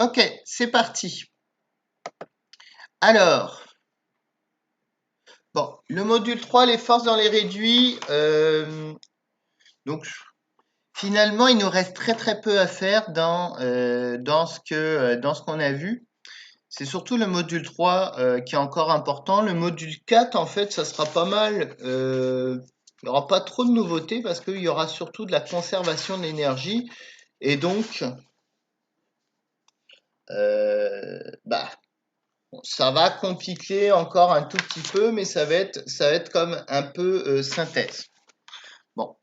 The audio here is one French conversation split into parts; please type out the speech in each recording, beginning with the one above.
Ok, c'est parti. Alors, bon, le module 3, les forces dans les réduits. Donc, finalement, il nous reste très peu à faire dans ce qu'on a vu. C'est surtout le module 3 qui est encore important. Le module 4, en fait, ça sera pas mal. Il n'y aura pas trop de nouveautés parce qu'il y aura surtout de la conservation de l'énergie. Et donc, bah, ça va compliquer encore un tout petit peu, mais ça va être comme un peu synthèse. Bon.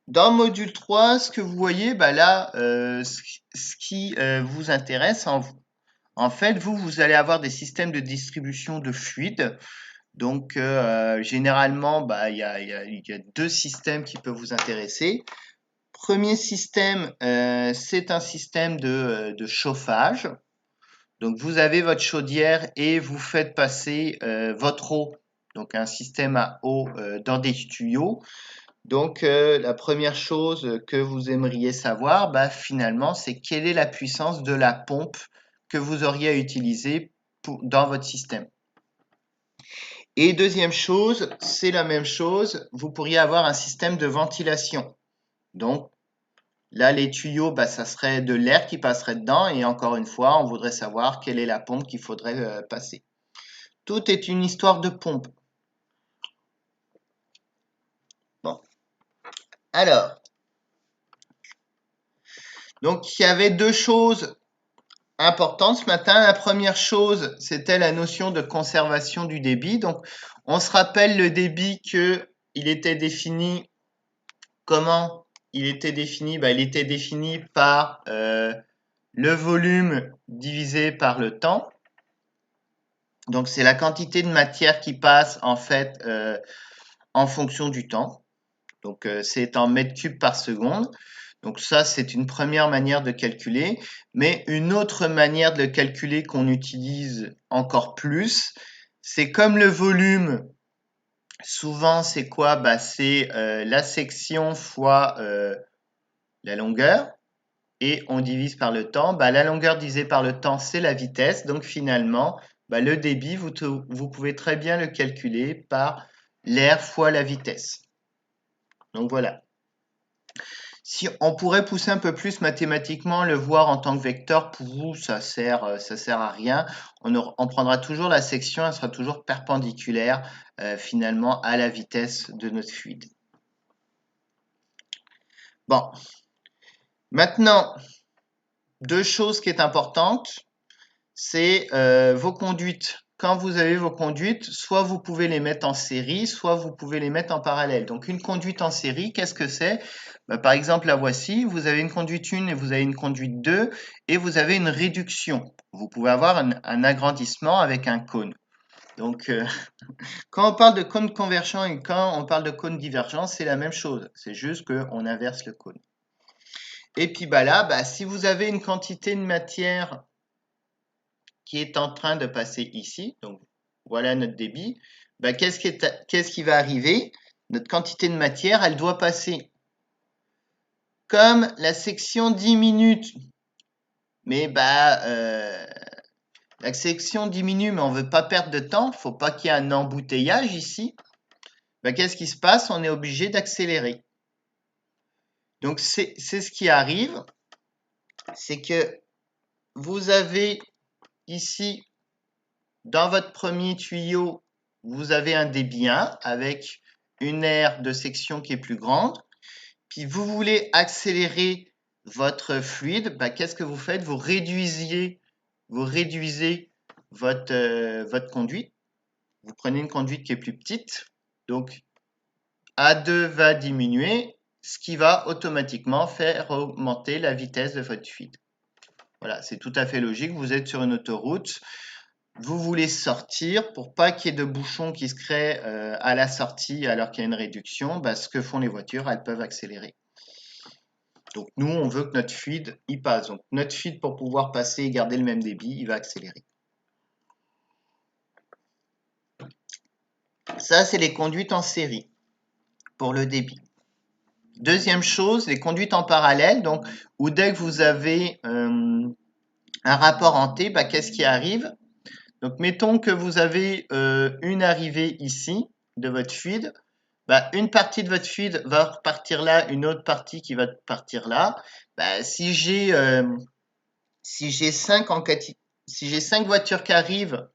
Dans le module 3, ce que vous voyez, bah là, ce qui vous intéresse, en fait, vous allez avoir des systèmes de distribution de fluides. Donc, généralement, bah, il y a deux systèmes qui peuvent vous intéresser. Premier système, c'est un système de chauffage. Donc, vous avez votre chaudière et vous faites passer votre eau, donc un système à eau dans des tuyaux. Donc, la première chose que vous aimeriez savoir, bah, finalement, c'est quelle est la puissance de la pompe que vous auriez à utiliser dans votre système. Et deuxième chose, c'est la même chose, vous pourriez avoir un système de ventilation. Donc, là, les tuyaux, bah, ça serait de l'air qui passerait dedans. Et encore une fois, on voudrait savoir quelle est la pompe qu'il faudrait passer. Tout est une histoire de pompe. Bon. Alors, donc il y avait deux choses importantes ce matin. La première chose, c'était la notion de conservation du débit. Donc, on se rappelle le débit il était défini comment? Il était défini, bah, il était défini par le volume divisé par le temps. Donc, c'est la quantité de matière qui passe en fait en fonction du temps. Donc, c'est en mètres cubes par seconde. Donc, ça, c'est une première manière de calculer. Mais une autre manière de le calculer qu'on utilise encore plus, c'est comme le volume. Souvent, c'est quoi? Bah, c'est la section fois la longueur. Et on divise par le temps. Bah, la longueur divisée par le temps, c'est la vitesse. Donc, finalement, bah, le débit, vous pouvez très bien le calculer par l'air fois la vitesse. Donc, voilà. Si on pourrait pousser un peu plus mathématiquement, le voir en tant que vecteur, pour vous, ça sert à rien. On prendra toujours la section, elle sera toujours perpendiculaire finalement à la vitesse de notre fluide. Bon, maintenant, deux choses qui est importantes, c'est vos conduites. Quand vous avez vos conduites, soit vous pouvez les mettre en série, soit vous pouvez les mettre en parallèle. Donc une conduite en série, qu'est-ce que c'est? Bah, par exemple, la voici, vous avez une conduite 1 et vous avez une conduite 2 et vous avez une réduction. Vous pouvez avoir un agrandissement avec un cône. Donc quand on parle de cône convergent et quand on parle de cône divergent, c'est la même chose. C'est juste qu'on inverse le cône. Et puis bah là, bah, si vous avez une quantité de matière qui est en train de passer ici, donc voilà notre débit, bah, qu'est-ce qui va arriver? Notre quantité de matière, elle doit passer. Comme la section diminue, mais bah, la section diminue, mais on ne veut pas perdre de temps, il ne faut pas qu'il y ait un embouteillage ici, bah, qu'est-ce qui se passe? On est obligé d'accélérer. Donc c'est ce qui arrive, c'est que vous avez ici, dans votre premier tuyau, vous avez un débit 1 avec une aire de section qui est plus grande. Puis vous voulez accélérer votre fluide, bah, qu'est-ce que vous faites? Vous réduisez votre conduite. Vous prenez une conduite qui est plus petite. Donc A2 va diminuer, ce qui va automatiquement faire augmenter la vitesse de votre fluide. Voilà, c'est tout à fait logique. Vous êtes sur une autoroute. Vous voulez sortir pour pas qu'il y ait de bouchons qui se créent à la sortie alors qu'il y a une réduction. Bah, ce que font les voitures, elles peuvent accélérer. Donc nous, on veut que notre fluide y passe. Donc notre fluide, pour pouvoir passer et garder le même débit, il va accélérer. Ça, c'est les conduites en série pour le débit. Deuxième chose, les conduites en parallèle, donc où dès que vous avez un rapport en T, bah, qu'est-ce qui arrive? Donc, mettons que vous avez une arrivée ici de votre fluide. Bah, une partie de votre fluide va repartir là, une autre partie qui va partir là. Bah, si j'ai 5 si j'ai 5 voitures qui arrivent,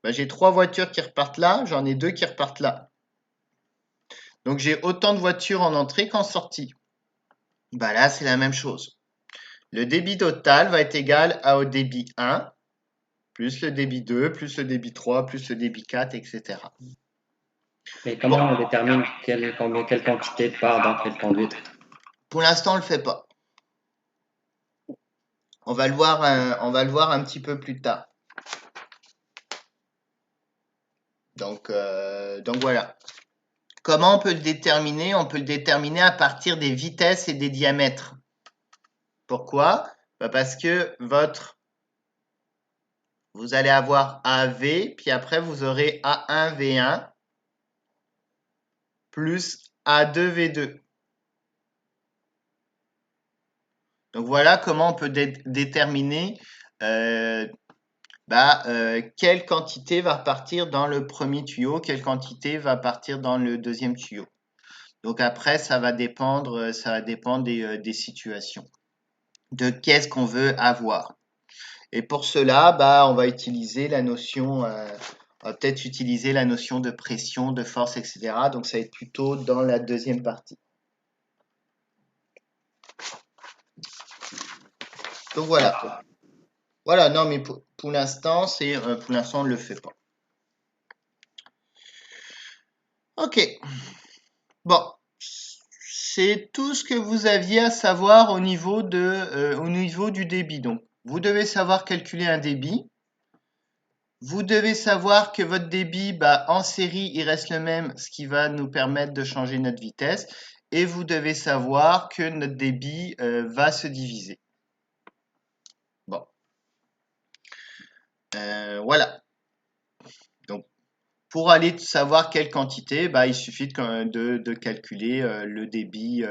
bah, j'ai 3 voitures qui repartent là, j'en ai 2 qui repartent là. Donc j'ai autant de voitures en entrée qu'en sortie. Bah là, c'est la même chose. Le débit total va être égal au débit 1, plus le débit 2, plus le débit 3, plus le débit 4, etc. Et Bon, comment on détermine quelle quantité part dans quelle conduite? pour l'instant, on ne le fait pas. On va le voir un petit peu plus tard. Donc voilà. Comment on peut le déterminer? On peut le déterminer à partir des vitesses et des diamètres. Pourquoi? Bah parce que vous allez avoir AV, puis après vous aurez A1V1 plus A2V2. Donc voilà comment on peut déterminer quelle quantité va partir dans le premier tuyau, quelle quantité va partir dans le deuxième tuyau. Donc après, ça va dépendre des situations, de qu'est-ce qu'on veut avoir. Et pour cela, on va utiliser la notion, on va peut-être utiliser la notion de pression, de force, etc. Donc ça va être plutôt dans la deuxième partie. Donc voilà. Voilà, non, mais pour l'instant, pour l'instant, on ne le fait pas. Ok. Bon, c'est tout ce que vous aviez à savoir au niveau du débit. Donc, vous devez savoir calculer un débit. Vous devez savoir que votre débit, en série, il reste le même, ce qui va nous permettre de changer notre vitesse. Et vous devez savoir que notre débit va se diviser. Bon, voilà. Donc, pour aller savoir quelle quantité, il suffit de calculer le débit.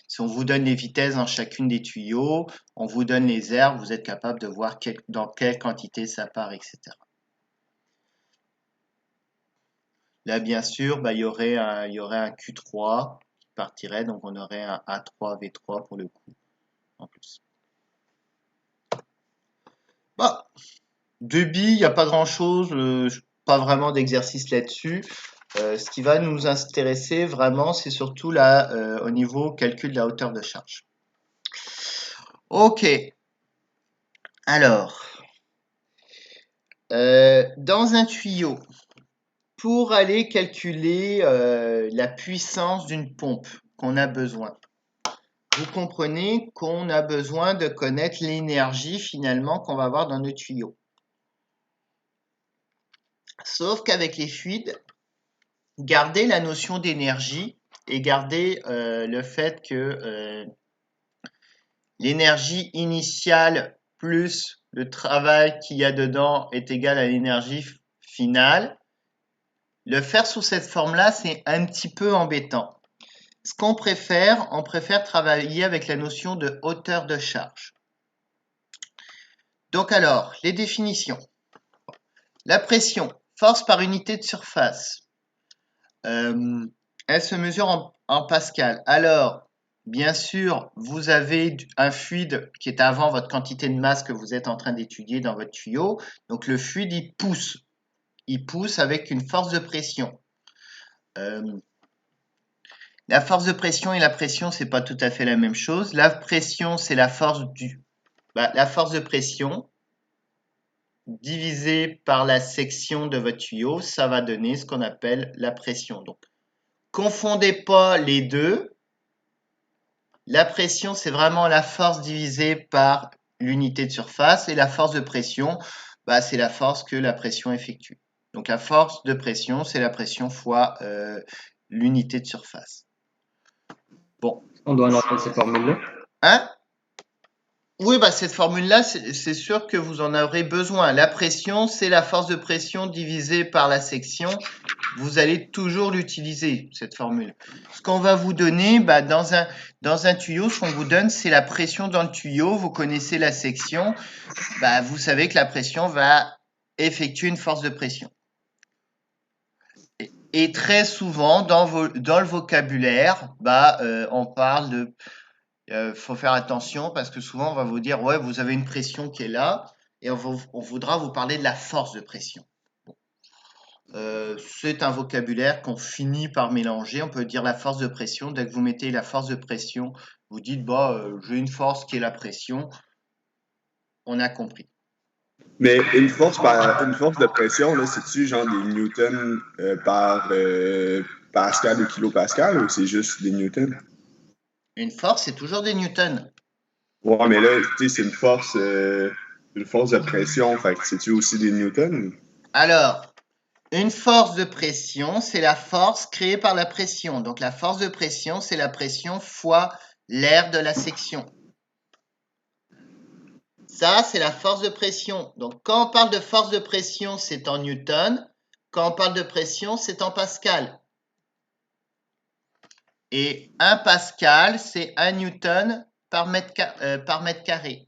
Si on vous donne les vitesses dans chacune des tuyaux, on vous donne les aires, vous êtes capable de voir dans quelle quantité ça part, etc. Là, bien sûr, il y aurait un Q3 qui partirait, donc on aurait un A3, V3 pour le coup, en plus. Bon, débit, il n'y a pas grand-chose, pas vraiment d'exercice là-dessus. Ce qui va nous intéresser vraiment, c'est surtout là, au niveau calcul de la hauteur de charge. Ok, alors, dans un tuyau, pour aller calculer la puissance d'une pompe qu'on a besoin, vous comprenez qu'on a besoin de connaître l'énergie finalement qu'on va avoir dans nos tuyaux. Sauf qu'avec les fluides, gardez la notion d'énergie et gardez le fait que l'énergie initiale plus le travail qu'il y a dedans est égal à l'énergie finale. Le faire sous cette forme-là, c'est un petit peu embêtant. Ce qu'on préfère, on préfère travailler avec la notion de hauteur de charge. Donc alors, les définitions. La pression, force par unité de surface. Elle se mesure en pascal. Alors, bien sûr, vous avez un fluide qui est avant votre quantité de masse que vous êtes en train d'étudier dans votre tuyau. Donc, le fluide, il pousse. Il pousse avec une force de pression. La force de pression et la pression, c'est pas tout à fait la même chose. La pression, c'est la force la force de pression divisée par la section de votre tuyau, ça va donner ce qu'on appelle la pression. Donc, confondez pas les deux. La pression, c'est vraiment la force divisée par l'unité de surface et la force de pression, c'est la force que la pression effectue. Donc la force de pression, c'est la pression fois l'unité de surface. Bon. On doit noter ces formules-là. Hein? Oui, bah cette formule-là, c'est sûr que vous en aurez besoin. La pression, c'est la force de pression divisée par la section. Vous allez toujours l'utiliser, cette formule. Ce qu'on va vous donner, bah, dans un tuyau, ce qu'on vous donne, c'est la pression dans le tuyau. Vous connaissez la section. Bah, vous savez que la pression va effectuer une force de pression. Et très souvent, dans le vocabulaire, bah, on parle de faut faire attention parce que souvent on va vous dire ouais vous avez une pression qui est là et on voudra vous parler de la force de pression. C'est un vocabulaire qu'on finit par mélanger. On peut dire la force de pression. Dès que vous mettez la force de pression, vous dites bah j'ai une force qui est la pression. On a compris. Mais une force de pression, là, c'est-tu genre des newtons par pascal ou kilopascal ou c'est juste des newtons? Une force, c'est toujours des newtons. Ouais, mais là, tu sais, c'est une force de pression, fait que c'est-tu aussi des newtons? Alors, une force de pression, c'est la force créée par la pression. Donc la force de pression, c'est la pression fois l'aire de la section. Ça, c'est la force de pression. Donc, quand on parle de force de pression, c'est en newton. Quand on parle de pression, c'est en pascal. Et 1 pascal, c'est 1 newton par mètre carré.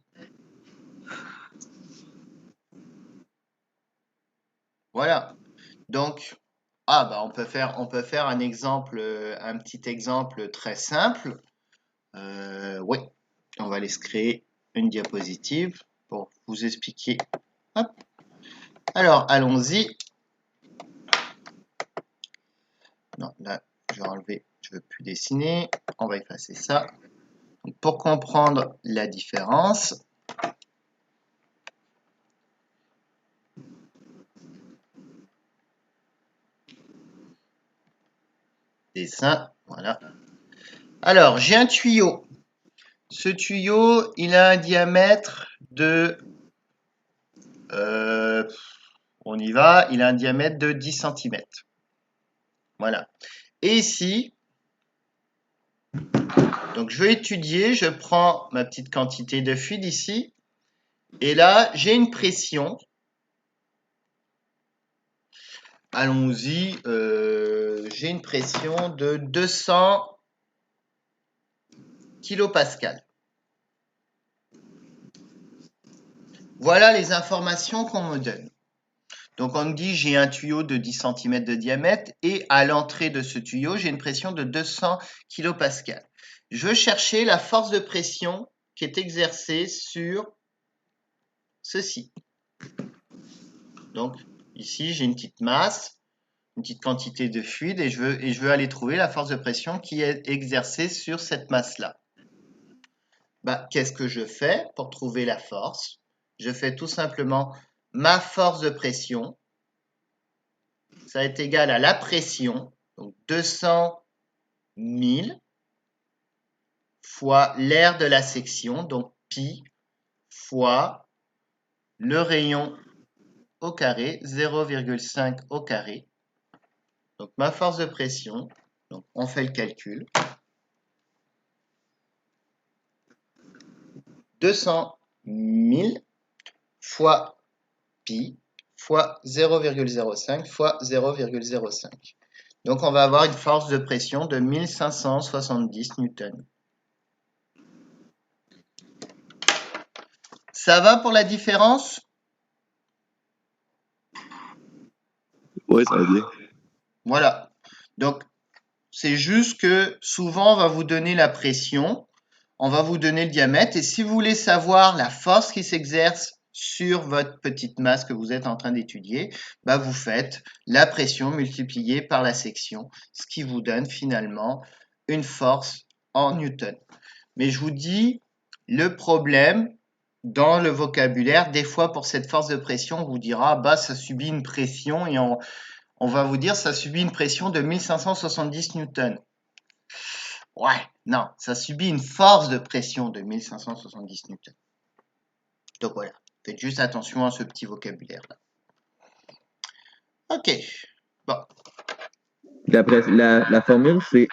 Voilà. Donc, bah, on peut faire un exemple, un petit exemple très simple. Oui, on va aller se créer une diapositive pour vous expliquer. Hop. Alors, allons-y. Non, là, je vais enlever, je ne veux plus dessiner. On va effacer ça. Donc, pour comprendre la différence, dessin, voilà. Alors, j'ai un tuyau. Ce tuyau, il a un diamètre de... on y va, il a un diamètre de 10 cm. Voilà. Et ici, donc je vais étudier, je prends ma petite quantité de fluide ici, et là, j'ai une pression. Allons-y, j'ai une pression de 200 kilopascal. Voilà les informations qu'on me donne. Donc on me dit j'ai un tuyau de 10 cm de diamètre et à l'entrée de ce tuyau, j'ai une pression de 200 kilopascal. Je veux chercher la force de pression qui est exercée sur ceci. Donc ici, j'ai une petite masse, une petite quantité de fluide et je veux aller trouver la force de pression qui est exercée sur cette masse-là. Bah, qu'est-ce que je fais pour trouver la force? Je fais tout simplement ma force de pression. Ça est égal à la pression, donc 200 000 fois l'aire de la section, donc pi, fois le rayon au carré, 0,5 au carré. Donc ma force de pression, donc on fait le calcul. 200 000 fois pi fois 0,05 fois 0,05. Donc on va avoir une force de pression de 1570 newtons. Ça va pour la différence? Oui, ça va bien. Voilà. Donc c'est juste que souvent on va vous donner la pression, on va vous donner le diamètre et si vous voulez savoir la force qui s'exerce sur votre petite masse que vous êtes en train d'étudier, bah vous faites la pression multipliée par la section, ce qui vous donne finalement une force en newton. Mais je vous dis, le problème dans le vocabulaire, des fois pour cette force de pression, on vous dira bah ça subit une pression et on va vous dire ça subit une pression de 1570 newtons. Ouais, non, ça subit une force de pression de 1570 newtons. Donc voilà, faites juste attention à ce petit vocabulaire-là. Ok, bon. La formule, c'est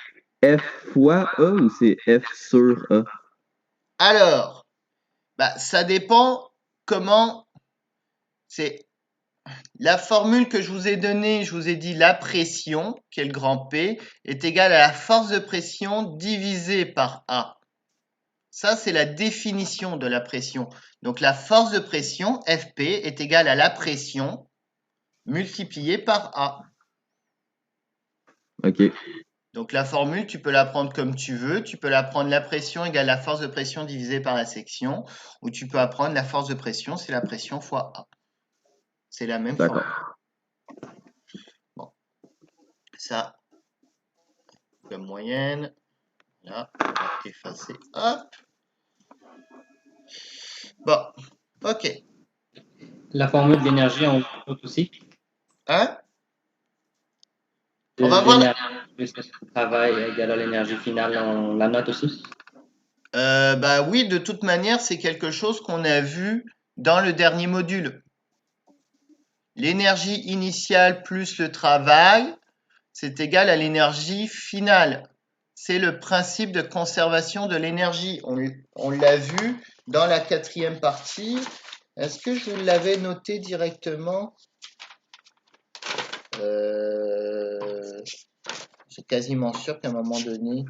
F fois A ou c'est F sur A? Alors, Bah, ça dépend comment c'est. La formule que je vous ai donnée, je vous ai dit la pression, qui est le grand P, est égale à la force de pression divisée par A. Ça, c'est la définition de la pression. Donc, la force de pression, Fp, est égale à la pression multipliée par A. OK. Donc, la formule, tu peux la prendre comme tu veux. Tu peux la prendre la pression égale la force de pression divisée par la section. Ou tu peux apprendre la force de pression, c'est la pression fois A. C'est la même formule. D'accord. Bon. Ça, comme moyenne. Là, on va effacer. Hop. Bon. OK. La formule d'énergie, on note aussi. Hein? On va voir. L'énergie plus le travail égale à l'énergie finale, on la note aussi. Bah oui, de toute manière, c'est quelque chose qu'on a vu dans le dernier module. L'énergie initiale plus le travail, c'est égal à l'énergie finale. C'est le principe de conservation de l'énergie. On l'a vu dans la 4e partie. Est-ce que je l'avais noté directement? C'est quasiment sûr qu'à un moment donné,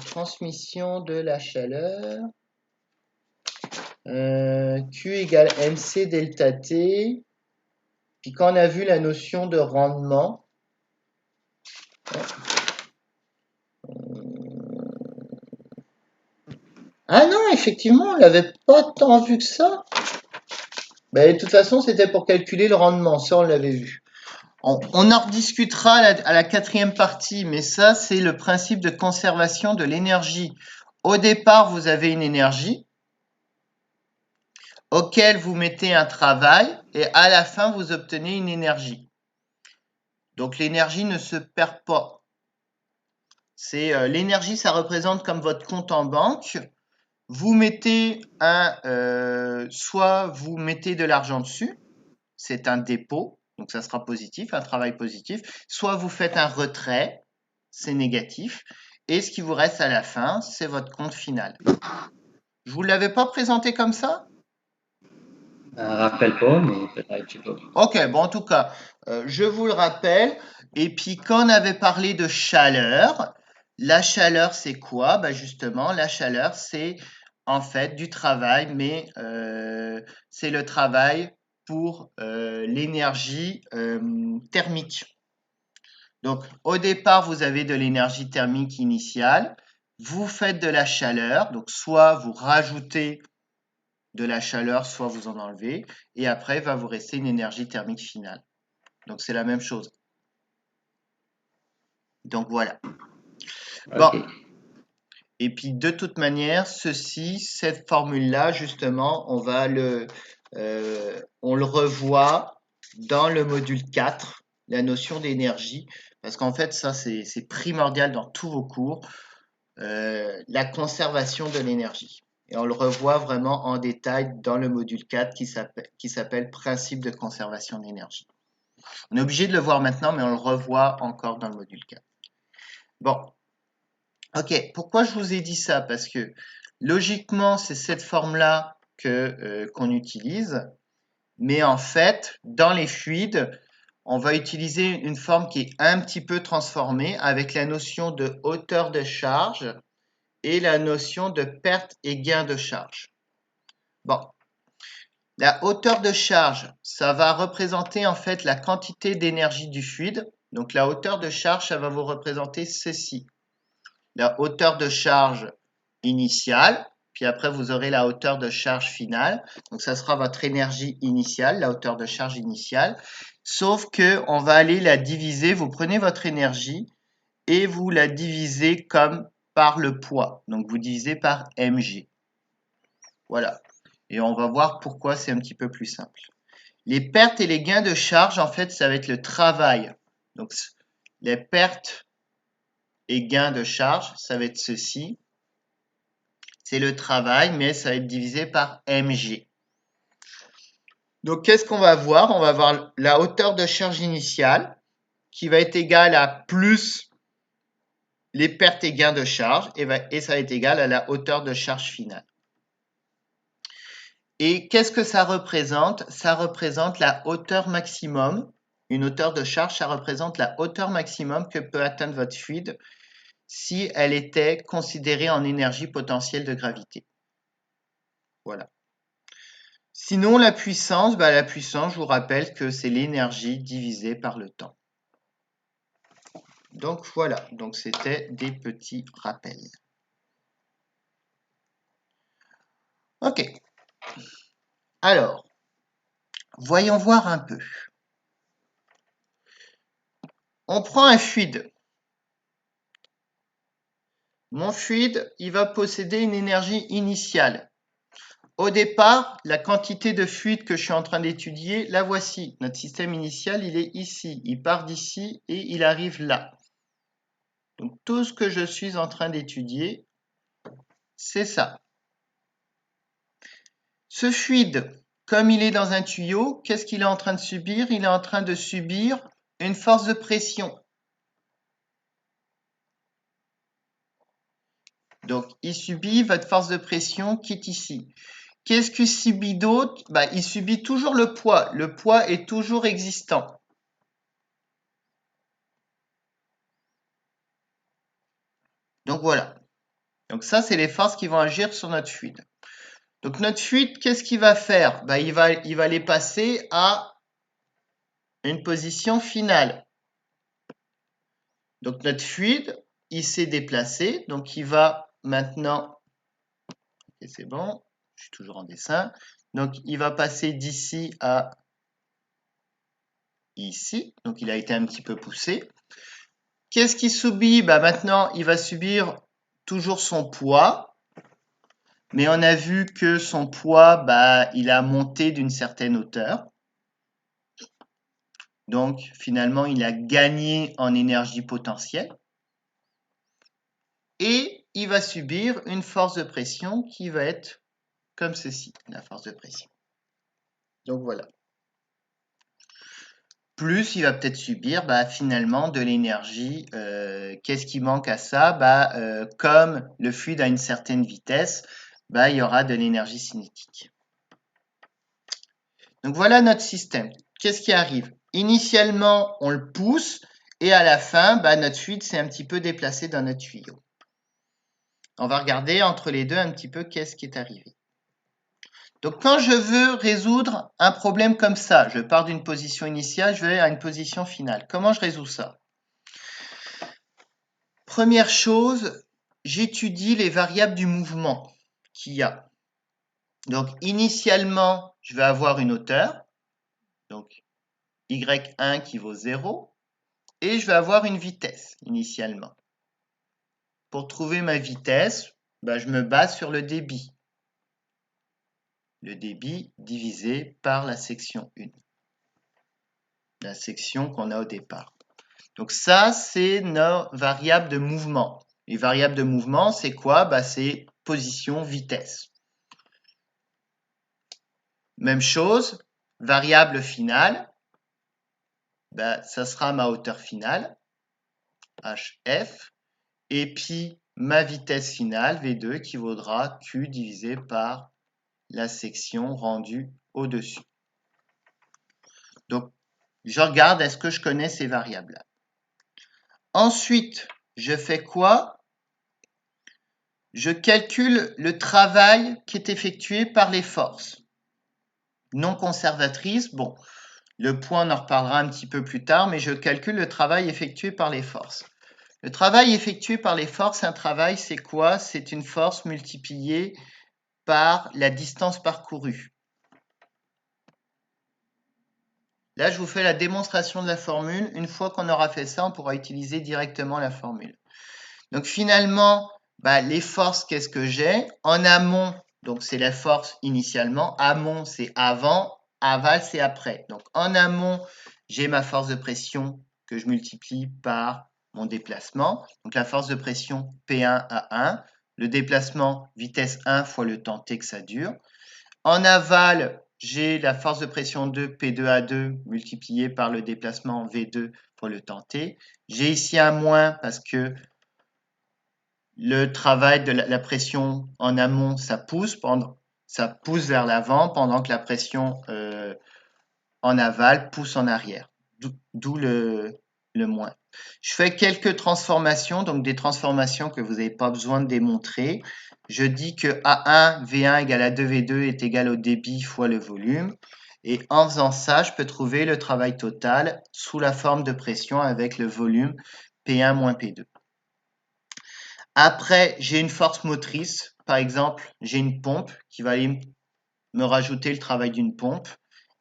transmission de la chaleur, Q égale mc delta T. Puis quand on a vu la notion de rendement, ah non, effectivement, on l'avait pas tant vu que ça. Mais de toute façon, c'était pour calculer le rendement, ça on l'avait vu. On en rediscutera à la 4e partie, mais ça c'est le principe de conservation de l'énergie. Au départ, vous avez une énergie auquel vous mettez un travail et à la fin, vous obtenez une énergie. Donc l'énergie ne se perd pas. C'est l'énergie, ça représente comme votre compte en banque. Vous mettez soit vous mettez de l'argent dessus, c'est un dépôt, donc ça sera positif, un travail positif, soit vous faites un retrait, c'est négatif, et ce qui vous reste à la fin, c'est votre compte final. Je vous l'avais pas présenté comme ça? Rappelle pas, mais peut-être, je sais pas. Ok, bon en tout cas, je vous le rappelle, et puis quand on avait parlé de chaleur, la chaleur c'est quoi? Bah justement, la chaleur c'est en fait du travail, mais c'est le travail pour l'énergie thermique. Donc au départ, vous avez de l'énergie thermique initiale, vous faites de la chaleur, donc soit vous rajoutez de la chaleur, soit vous en enlevez, et après, il va vous rester une énergie thermique finale. Donc c'est la même chose. Donc voilà. Bon. OK. Et puis de toute manière, cette formule-là, justement, on le revoit dans le module 4, la notion d'énergie, parce qu'en fait, ça, c'est primordial dans tous vos cours, la conservation de l'énergie. Et on le revoit vraiment en détail dans le module 4 qui s'appelle Principe de conservation d'énergie. On est obligé de le voir maintenant, mais on le revoit encore dans le module 4. Bon, ok, pourquoi je vous ai dit ça? Parce que logiquement, c'est cette forme-là qu'on utilise, mais en fait, dans les fluides, on va utiliser une forme qui est un petit peu transformée avec la notion de hauteur de charge et la notion de perte et gain de charge. Bon, la hauteur de charge, ça va représenter en fait la quantité d'énergie du fluide. Donc la hauteur de charge, ça va vous représenter ceci. La hauteur de charge initiale, puis après vous aurez la hauteur de charge finale. Donc ça sera votre énergie initiale, la hauteur de charge initiale. Sauf que on va aller la diviser. Vous prenez votre énergie et vous la divisez comme par le poids. Donc vous divisez par mg. Voilà. Et on va voir pourquoi c'est un petit peu plus simple. Les pertes et les gains de charge, en fait, ça va être le travail. Donc les pertes et gains de charge, ça va être ceci. C'est le travail, mais ça va être divisé par mg. Donc qu'est-ce qu'on va voir? On va voir la hauteur de charge initiale qui va être égale à plus les pertes et gains de charge, et ça va être égal à la hauteur de charge finale. Et qu'est-ce que ça représente? Ça représente la hauteur maximum. Une hauteur de charge, ça représente la hauteur maximum que peut atteindre votre fluide si elle était considérée en énergie potentielle de gravité. Voilà. Sinon, la puissance, je vous rappelle que c'est l'énergie divisée par le temps. Donc voilà, donc c'était des petits rappels. Ok. Alors, voyons voir un peu. On prend un fluide. Mon fluide, il va posséder une énergie initiale. Au départ, la quantité de fluide que je suis en train d'étudier, la voici. Notre système initial, il est ici. Il part d'ici et il arrive là. Donc tout ce que je suis en train d'étudier, c'est ça. Ce fluide, comme il est dans un tuyau, qu'est-ce qu'il est en train de subir? Il est en train de subir une force de pression. Donc, il subit votre force de pression qui est ici. Qu'est-ce qu'il subit d'autre? Il subit toujours le poids. Le poids est toujours existant. Donc, voilà. Donc, ça, c'est les forces qui vont agir sur notre fluide. Donc, notre fluide, qu'est-ce qu'il va faire? Il va les passer à une position finale. Donc, notre fluide, il s'est déplacé. Donc, il va maintenant... Ok, c'est bon. Je suis toujours en dessin. Donc, il va passer d'ici à ici. Donc, il a été un petit peu poussé. Qu'est-ce qu'il subit? Maintenant, il va subir toujours son poids. Mais on a vu que son poids, il a monté d'une certaine hauteur. Donc, finalement, il a gagné en énergie potentielle. Et il va subir une force de pression qui va être comme ceci, la force de pression. Donc, voilà. Plus, il va peut-être subir finalement de l'énergie. Qu'est-ce qui manque à ça? Comme le fluide a une certaine vitesse, il y aura de l'énergie cinétique. Donc, voilà notre système. Qu'est-ce qui arrive? Initialement, on le pousse et à la fin, notre fluide s'est un petit peu déplacé dans notre tuyau. On va regarder entre les deux un petit peu qu'est-ce qui est arrivé. Donc, quand je veux résoudre un problème comme ça, je pars d'une position initiale, je vais à une position finale. Comment je résous ça? Première chose, j'étudie les variables du mouvement qu'il y a. Donc, initialement, je vais avoir une hauteur, donc y1 qui vaut 0, et je vais avoir une vitesse initialement. Pour trouver ma vitesse, je me base sur le débit. Le débit divisé par la section 1. La section qu'on a au départ. Donc ça, c'est nos variables de mouvement. Les variables de mouvement, c'est quoi? C'est position, vitesse. Même chose, variable finale, ça sera ma hauteur finale, HF, et puis ma vitesse finale, V2, qui vaudra Q divisé par la section rendue au-dessus. Donc, je regarde, est-ce que je connais ces variables-là? Ensuite, je fais quoi? Je calcule le travail qui est effectué par les forces non conservatrices. Bon, le point, on en reparlera un petit peu plus tard, mais je calcule le travail effectué par les forces. Le travail effectué par les forces, un travail, c'est quoi? C'est une force multipliée par la distance parcourue. Là, je vous fais la démonstration de la formule. Une fois qu'on aura fait ça, on pourra utiliser directement la formule. Donc finalement, les forces, qu'est-ce que j'ai? En amont, donc c'est la force initialement. Amont, c'est avant. Aval, c'est après. Donc en amont, j'ai ma force de pression que je multiplie par mon déplacement. Donc la force de pression P1 à 1. Le déplacement vitesse 1 fois le temps t que ça dure. En aval, j'ai la force de pression 2 P2 à 2 multiplié par le déplacement V2 pour le temps t. J'ai ici un moins parce que Le travail de la pression en amont, ça pousse vers l'avant, pendant que la pression en aval pousse en arrière. D'où le moins. Je fais quelques transformations, donc des transformations que vous n'avez pas besoin de démontrer. Je dis que A1 V1 égale à 2V2 est égal au débit fois le volume. Et en faisant ça, je peux trouver le travail total sous la forme de pression avec le volume P1 moins P2. Après, j'ai une force motrice. Par exemple, j'ai une pompe qui va aller me rajouter le travail d'une pompe.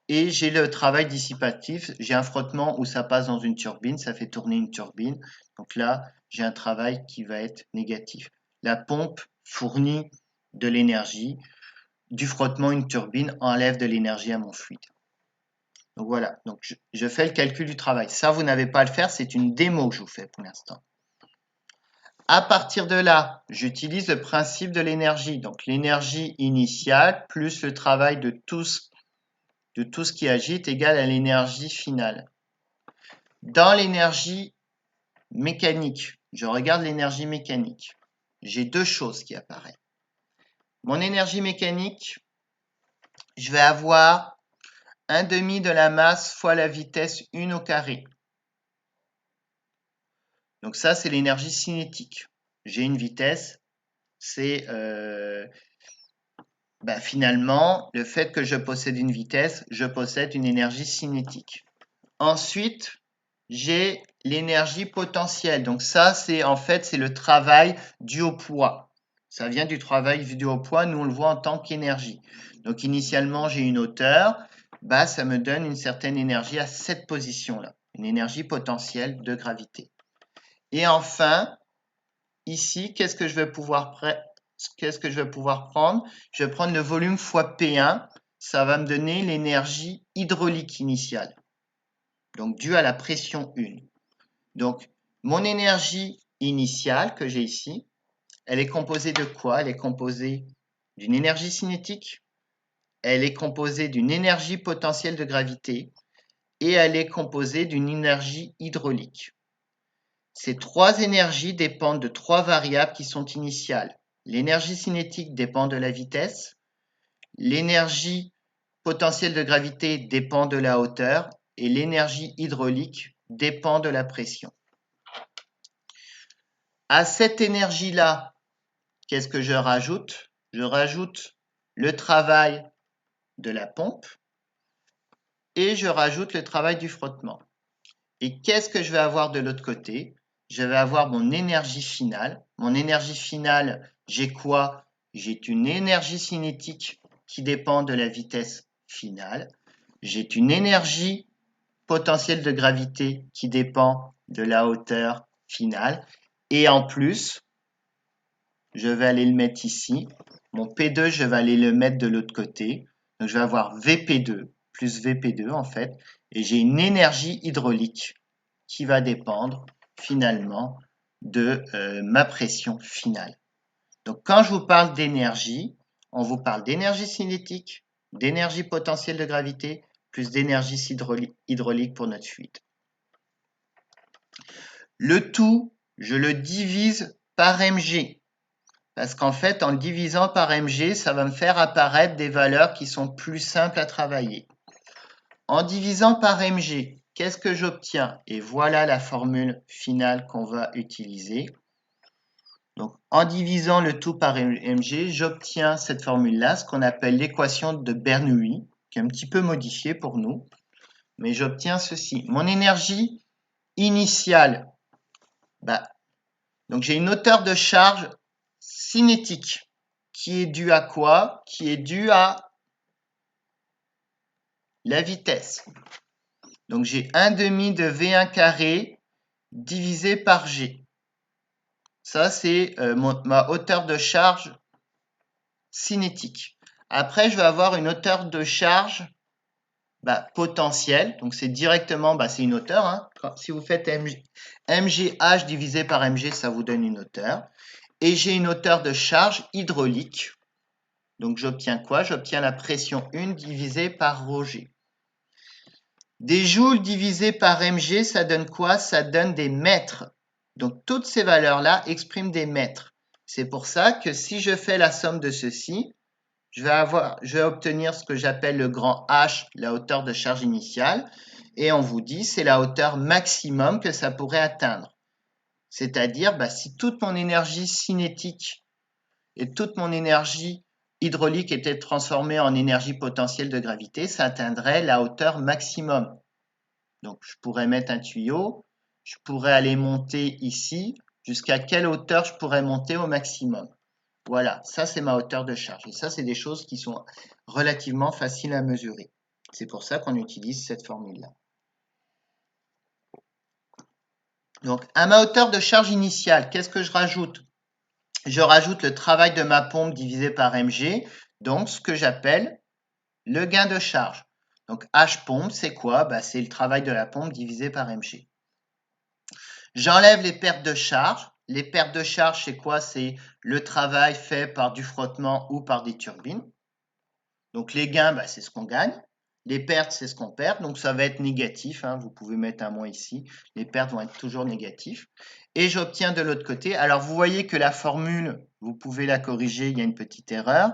Et j'ai le travail dissipatif. J'ai un frottement où ça passe dans une turbine, ça fait tourner une turbine. Donc là, j'ai un travail qui va être négatif. La pompe fournit de l'énergie. Du frottement, une turbine enlève de l'énergie à mon fluide. Donc voilà, donc je fais le calcul du travail. Ça, vous n'avez pas à le faire, c'est une démo que je vous fais pour l'instant. À partir de là, j'utilise le principe de l'énergie. Donc l'énergie initiale plus le travail de tout ce qui agite égale à l'énergie finale. Dans l'énergie mécanique, je regarde l'énergie mécanique. J'ai deux choses qui apparaissent. Mon énergie mécanique, je vais avoir 1/2 de la masse fois la vitesse 1 au carré. Donc ça, c'est l'énergie cinétique. J'ai une vitesse, c'est finalement, le fait que je possède une vitesse, je possède une énergie cinétique. Ensuite, j'ai l'énergie potentielle. Donc ça, c'est le travail dû au poids. Ça vient du travail dû au poids, nous on le voit en tant qu'énergie. Donc initialement, j'ai une hauteur, ça me donne une certaine énergie à cette position-là, une énergie potentielle de gravité. Et enfin, ici, qu'est-ce que je vais pouvoir prendre? Je vais prendre le volume fois P1, ça va me donner l'énergie hydraulique initiale, donc due à la pression 1. Donc, mon énergie initiale que j'ai ici, elle est composée de quoi? Elle est composée d'une énergie cinétique, elle est composée d'une énergie potentielle de gravité et elle est composée d'une énergie hydraulique. Ces trois énergies dépendent de trois variables qui sont initiales. L'énergie cinétique dépend de la vitesse, l'énergie potentielle de gravité dépend de la hauteur et l'énergie hydraulique dépend de la pression. À cette énergie-là, qu'est-ce que je rajoute? Je rajoute le travail de la pompe et je rajoute le travail du frottement. Et qu'est-ce que je vais avoir de l'autre côté? Je vais avoir mon énergie finale. Mon énergie finale, j'ai quoi? J'ai une énergie cinétique qui dépend de la vitesse finale. J'ai une énergie potentielle de gravité qui dépend de la hauteur finale. Et en plus, je vais aller le mettre ici. Mon P2, je vais aller le mettre de l'autre côté. Donc, je vais avoir VP2 plus VP2 en fait. Et j'ai une énergie hydraulique qui va dépendre finalement de ma pression finale. Donc, quand je vous parle d'énergie, on vous parle d'énergie cinétique, d'énergie potentielle de gravité, plus d'énergie hydraulique pour notre fluide. Le tout, je le divise par mg. Parce qu'en fait, en le divisant par mg, ça va me faire apparaître des valeurs qui sont plus simples à travailler. En divisant par mg, qu'est-ce que j'obtiens? Et voilà la formule finale qu'on va utiliser. Donc, en divisant le tout par mg, j'obtiens cette formule-là, ce qu'on appelle l'équation de Bernoulli, qui est un petit peu modifiée pour nous. Mais j'obtiens ceci. Mon énergie initiale, donc j'ai une hauteur de charge cinétique qui est due à quoi? Qui est due à la vitesse. Donc j'ai 1/2 de V1 carré divisé par G. Ça, c'est ma hauteur de charge cinétique. Après, je vais avoir une hauteur de charge potentielle. Donc c'est directement, c'est une hauteur. Hein. Si vous faites mgh divisé par mg, ça vous donne une hauteur. Et j'ai une hauteur de charge hydraulique. Donc j'obtiens quoi? J'obtiens la pression 1 divisée par ρg. Des joules divisé par mg, ça donne quoi? Ça donne des mètres. Donc toutes ces valeurs-là expriment des mètres. C'est pour ça que si je fais la somme de ceci, je vais obtenir ce que j'appelle le grand H, la hauteur de charge initiale, et on vous dit c'est la hauteur maximum que ça pourrait atteindre. C'est-à-dire, si toute mon énergie cinétique et toute mon énergie hydraulique était transformée en énergie potentielle de gravité, ça atteindrait la hauteur maximum. Donc, je pourrais mettre un tuyau, je pourrais aller monter ici. Jusqu'à quelle hauteur je pourrais monter au maximum? Voilà, ça c'est ma hauteur de charge. Et ça, c'est des choses qui sont relativement faciles à mesurer. C'est pour ça qu'on utilise cette formule-là. Donc, à ma hauteur de charge initiale, qu'est-ce que je rajoute? Je rajoute le travail de ma pompe divisé par mg, donc ce que j'appelle le gain de charge. Donc, H pompe, c'est quoi? C'est le travail de la pompe divisé par mg. J'enlève les pertes de charge. Les pertes de charge, c'est quoi? C'est le travail fait par du frottement ou par des turbines. Donc les gains, c'est ce qu'on gagne. Les pertes, c'est ce qu'on perd. Donc ça va être négatif. Vous pouvez mettre un moins ici. Les pertes vont être toujours négatives. Et j'obtiens de l'autre côté. Alors vous voyez que la formule, vous pouvez la corriger. Il y a une petite erreur.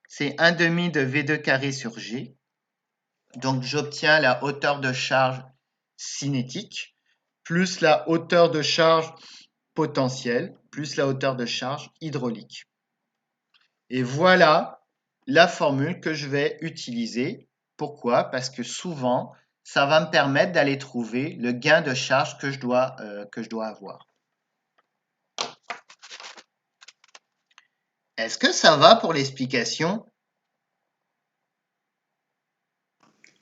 C'est 1 demi de V2 carré sur G. Donc j'obtiens la hauteur de charge cinétique plus la hauteur de charge potentielle, plus la hauteur de charge hydraulique. Et voilà la formule que je vais utiliser. Pourquoi? Parce que souvent, ça va me permettre d'aller trouver le gain de charge que je dois avoir. Est-ce que ça va pour l'explication?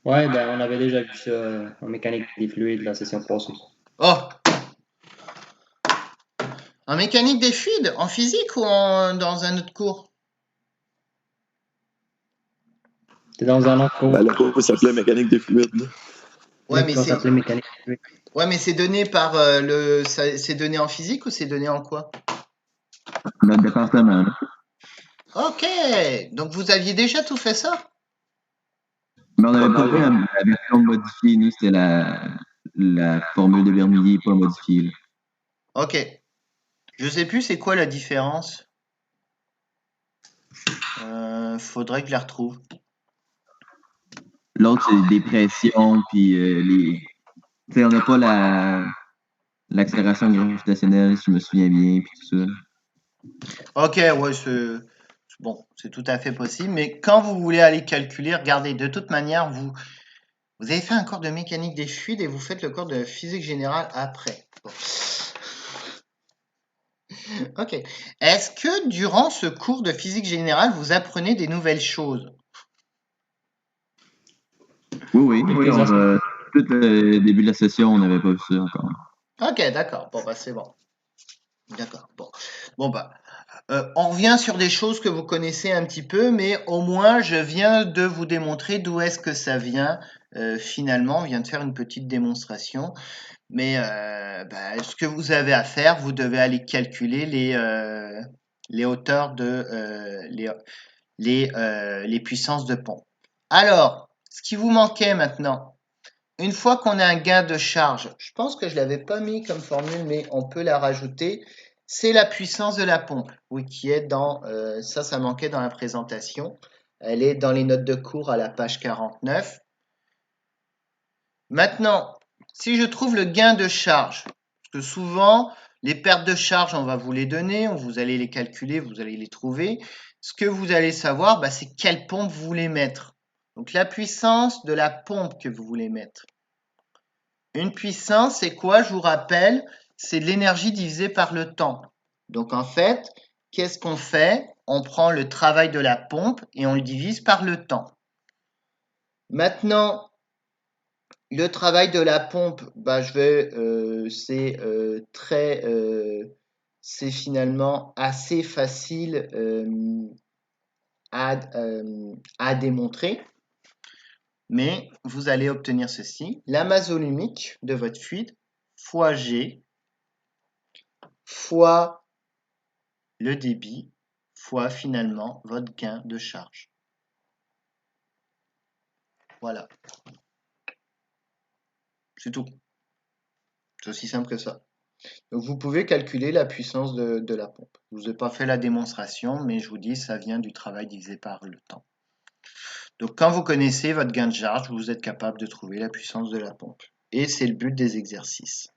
Ouais, on avait déjà vu ça en mécanique des fluides la session passée. Oh! En mécanique des fluides? En physique ou dans un autre cours? C'était dans un autre cours. Le cours s'appelait mécanique des fluides. Ouais, mais ça s'appelait mécanique des fluides. Ouais, mais c'est donné par c'est donné en physique ou c'est donné en quoi? Notre département. Ok, donc vous aviez déjà tout fait ça? Mais on n'avait pas fait la version modifiée. Nous, c'était la formule de Bernoulli, pas modifiée. Là. Ok. Je sais plus c'est quoi la différence. Faudrait que je la retrouve. L'autre, c'est des pressions, puis les. Tu sais, on n'a pas l'accélération gravitationnelle, si je me souviens bien, puis tout ça. Ok, ouais, c'est tout à fait possible. Mais quand vous voulez aller calculer, regardez, de toute manière, vous avez fait un cours de mécanique des fluides et vous faites le cours de physique générale après. Bon. Ok. Est-ce que durant ce cours de physique générale, vous apprenez des nouvelles choses? Oui. Tout le début de la session, on n'avait pas vu ça encore. Ok, d'accord. Bon, c'est bon. D'accord. Bon, on revient sur des choses que vous connaissez un petit peu, mais au moins, je viens de vous démontrer d'où est-ce que ça vient. Finalement, on vient de faire une petite démonstration. Mais ce que vous avez à faire, vous devez aller calculer les hauteurs les puissances de pompe. Alors, ce qui vous manquait maintenant, une fois qu'on a un gain de charge, je pense que je ne l'avais pas mis comme formule, mais on peut la rajouter, c'est la puissance de la pompe. Oui, qui est dans, ça manquait dans la présentation. Elle est dans les notes de cours à la page 49. Maintenant, si je trouve le gain de charge, parce que souvent, les pertes de charge, on va vous les donner, vous allez les calculer, vous allez les trouver. Ce que vous allez savoir, c'est quelle pompe vous voulez mettre. Donc la puissance de la pompe que vous voulez mettre. Une puissance, c'est quoi? Je vous rappelle, c'est l'énergie divisée par le temps. Donc en fait, qu'est-ce qu'on fait? On prend le travail de la pompe et on le divise par le temps. Maintenant, le travail de la pompe, c'est finalement assez facile à démontrer. Mais vous allez obtenir ceci, la masse volumique de votre fluide fois G fois le débit fois finalement votre gain de charge. Voilà. C'est tout. C'est aussi simple que ça. Donc vous pouvez calculer la puissance de la pompe. Je ne vous ai pas fait la démonstration, mais je vous dis, ça vient du travail divisé par le temps. Donc quand vous connaissez votre gain de charge, vous êtes capable de trouver la puissance de la pompe. Et c'est le but des exercices.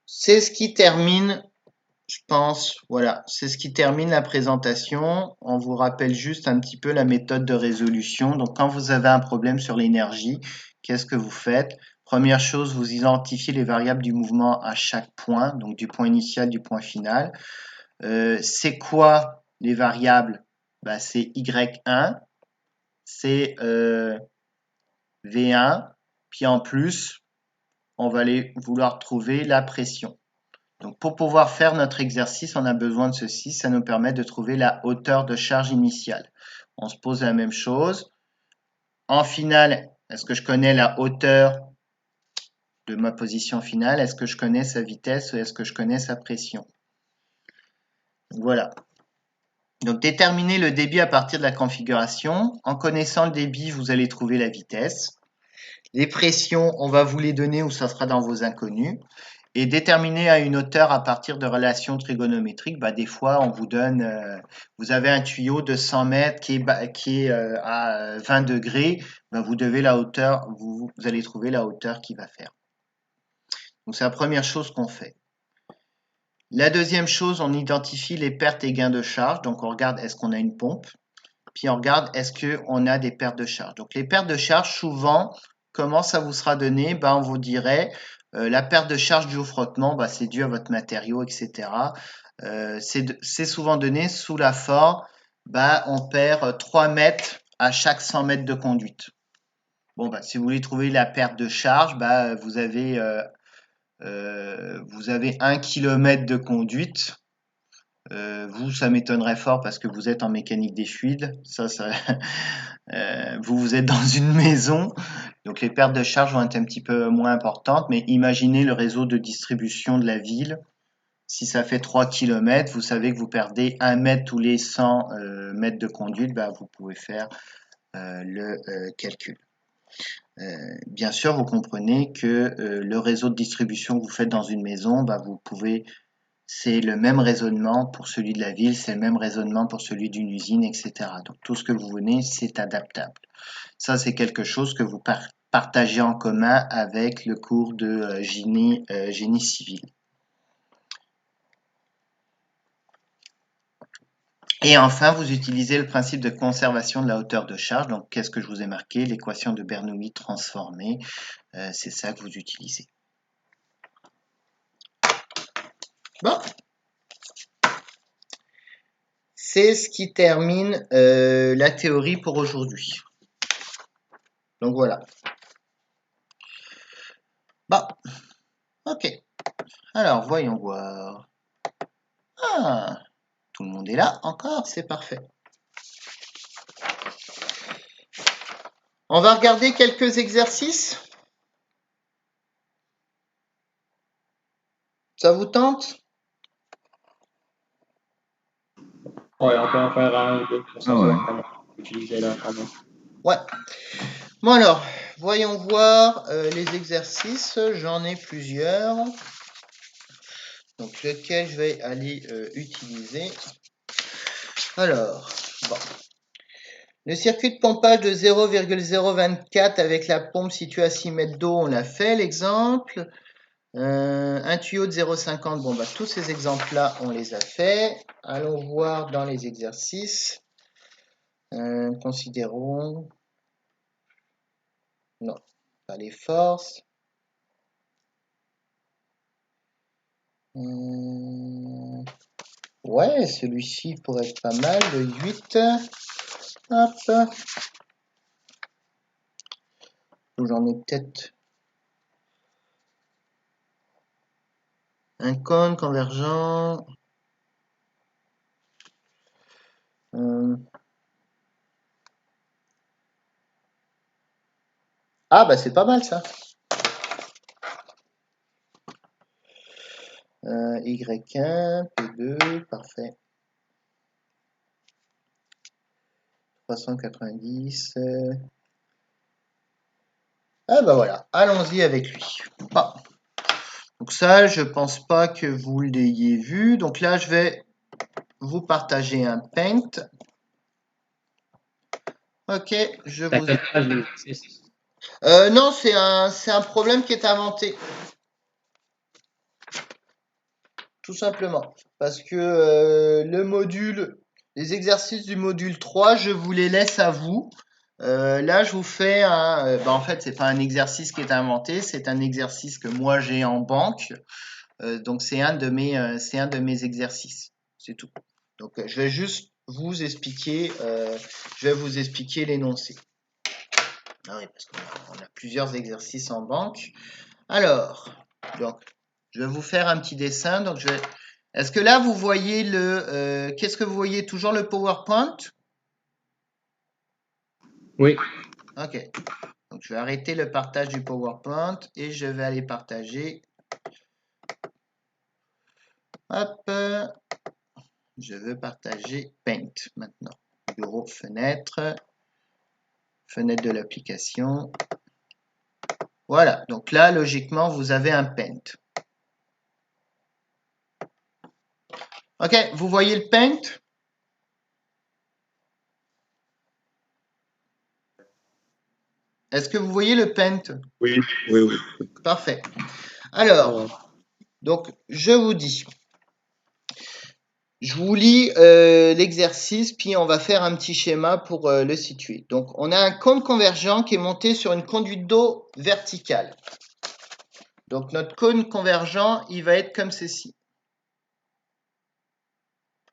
C'est ce qui termine, je pense, voilà, c'est ce qui termine la présentation. On vous rappelle juste un petit peu la méthode de résolution. Donc quand vous avez un problème sur l'énergie, qu'est-ce que vous faites? Première chose, vous identifiez les variables du mouvement à chaque point, donc du point initial, du point final. C'est quoi les variables? Bah, c'est Y1, c'est V1, puis en plus, on va aller vouloir trouver la pression. Donc pour pouvoir faire notre exercice, on a besoin de ceci, ça nous permet de trouver la hauteur de charge initiale. On se pose la même chose. En finale, est-ce que je connais la hauteur de ma position finale? Est-ce que je connais sa vitesse ou est-ce que je connais sa pression? Voilà. Donc déterminer le débit à partir de la configuration. En connaissant le débit, vous allez trouver la vitesse. Les pressions, on va vous les donner ou ça sera dans vos inconnus. Et déterminer à une hauteur à partir de relations trigonométriques, bah, des fois on vous donne, vous avez un tuyau de 100 mètres qui est à 20 degrés, bah, vous devez la hauteur, vous allez trouver la hauteur qui va faire. Donc c'est la première chose qu'on fait. La deuxième chose, on identifie les pertes et gains de charge. Donc on regarde est-ce qu'on a une pompe, puis on regarde est-ce qu'on a des pertes de charge. Donc les pertes de charge, souvent, comment ça vous sera donné? Ben, on vous dirait la perte de charge due au frottement, bah, c'est dû à votre matériau, etc. C'est souvent donné sous la forme, bah, on perd 3 mètres à chaque 100 mètres de conduite. Bon, bah, si vous voulez trouver la perte de charge, bah, vous avez 1 km de conduite. Vous, ça m'étonnerait fort parce que vous êtes en mécanique des fluides. Vous êtes dans une maison, donc les pertes de charge vont être un petit peu moins importantes. Mais imaginez le réseau de distribution de la ville. Si ça fait 3 km, vous savez que vous perdez 1 mètre tous les 100 mètres de conduite. Bah, vous pouvez faire le calcul. Bien sûr, vous comprenez que le réseau de distribution que vous faites dans une maison, bah, c'est le même raisonnement pour celui de la ville, c'est le même raisonnement pour celui d'une usine, etc. Donc tout ce que vous venez, c'est adaptable. Ça, c'est quelque chose que vous partagez en commun avec le cours de génie civil. Et enfin, vous utilisez le principe de conservation de la hauteur de charge. Donc, qu'est-ce que je vous ai marqué? L'équation de Bernoulli transformée. C'est ça que vous utilisez. Bon. C'est ce qui termine la théorie pour aujourd'hui. Donc voilà. Bon. Ok. Alors, voyons voir. Ah, tout le monde est là encore, c'est parfait. On va regarder quelques exercices. Ça vous tente? Ouais, on peut en faire un ou deux pour savoir comment utiliser la commande. Ouais. Bon alors, voyons voir les exercices. J'en ai plusieurs. Donc lequel je vais aller utiliser. Alors, bon. Le circuit de pompage de 0,024 avec la pompe située à 6 mètres d'eau, on l'a fait l'exemple. Un tuyau de 0,50, bon bah tous ces exemples-là, on les a fait. Allons voir dans les exercices. Considérons. Non, pas les forces. Ouais, celui-ci pourrait être pas mal, le 8. Hop. J'en ai peut-être un cône convergent. Ah bah c'est pas mal ça. Y1, P2, parfait. 390. Ah bah voilà, allons-y avec lui. Bon, Donc ça, je pense pas que vous l'ayez vu. Donc là, je vais vous partager un Paint. Ok, je T'as vous... quelle page l'exercice? Non, c'est un problème qui est inventé. Tout simplement. Parce que les exercices du module 3, je vous les laisse à vous. Là, je vous fais en fait, c'est pas un exercice qui est inventé, c'est un exercice que moi j'ai en banque. Donc c'est un de mes exercices. C'est tout. Donc je vais juste vous expliquer, l'énoncé. Ah oui, parce qu'on a plusieurs exercices en banque. Alors, donc, je vais vous faire un petit dessin. Donc, est-ce que là, vous voyez qu'est-ce que vous voyez? Toujours le PowerPoint? Oui. Ok. Donc, je vais arrêter le partage du PowerPoint et je vais aller partager. Hop. Je veux partager Paint maintenant. Bureau, fenêtre. Fenêtre de l'application. Voilà. Donc là, logiquement, vous avez un Paint. Ok. Vous voyez le Paint? Est-ce que vous voyez le Paint? Oui, oui, oui. Parfait. Alors, Ouais. donc, je vous dis. Je vous lis l'exercice, puis on va faire un petit schéma pour le situer. Donc, on a un cône convergent qui est monté sur une conduite d'eau verticale. Donc, notre cône convergent, il va être comme ceci.